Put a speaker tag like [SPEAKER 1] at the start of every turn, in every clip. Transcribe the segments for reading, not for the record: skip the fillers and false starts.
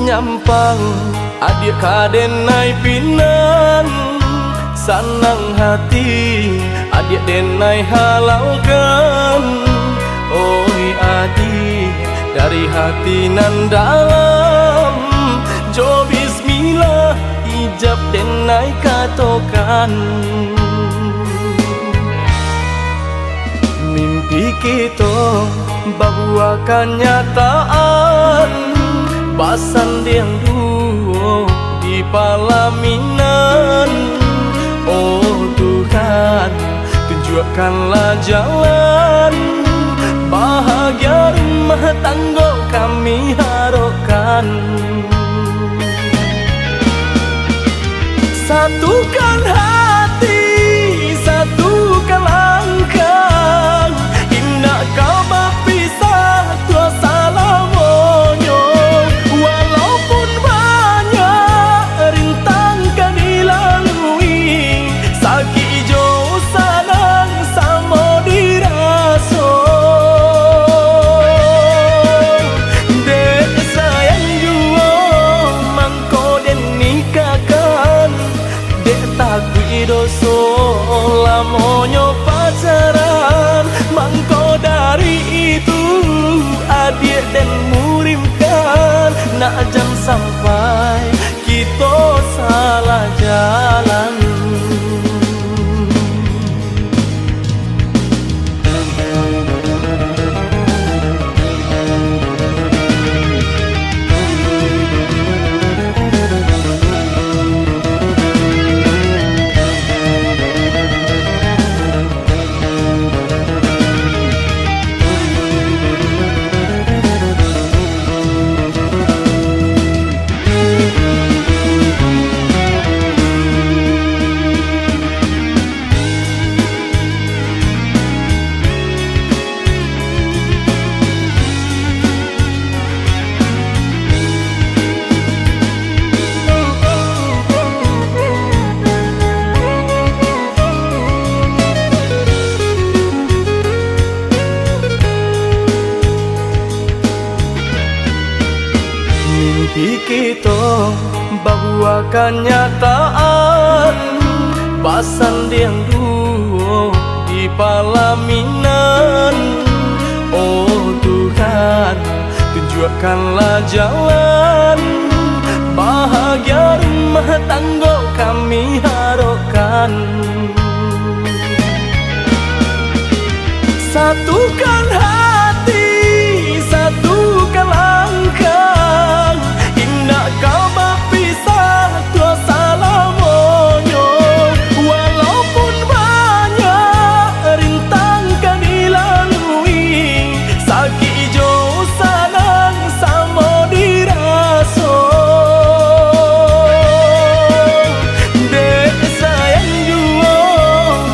[SPEAKER 1] nyampang adik kadenai pinan sanang hati adik denai halaukan. Oi adik dari hati nan dalam, jo bismillah ijab denai katokan. Mimpi kita bahwa kenyataan basan yang duo di palaminan. Oh Tuhan, tunjukkanlah jalan bahagia rumah tangga kami harapkan. Satukan hati, satukan langkah, indah kau berpisah tua salamonyo. Walaupun banyak rintang kan dilalui, sakit jauh sanang sama diraso. Dek sayang jua mangko den nikahkan, dek takui doso lamonyo pacaran. Mangko dari itu adik dan murimkan, nak jam sampai kita salah jalan. Mimpi kita bahwa kenyataan basan yang duo di palaminan. Oh Tuhan, tunjukkanlah jalan bahagia rumah tangga kami harapkan. Satukan hati, satukan langkah, indah kau berpisah tua salamonyo. Walaupun banyak rintang kan dilalui, sakit jauh sanang sama diraso. Dek sayang jua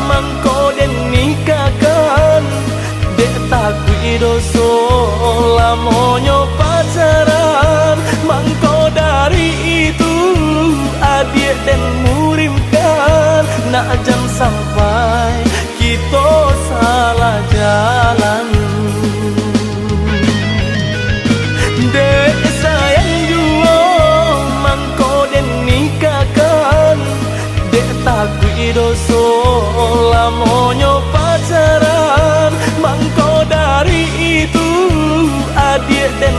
[SPEAKER 1] mangko den nikahkan, dek takui doso lamonyo pacaran. Mangko dari itu adik dan murimkan, nak jam sampai kita salah jalan. Dek sayang jua mangko den nikahkan, dek takui doso lamonyo pacaran. Mangko dari itu adik dan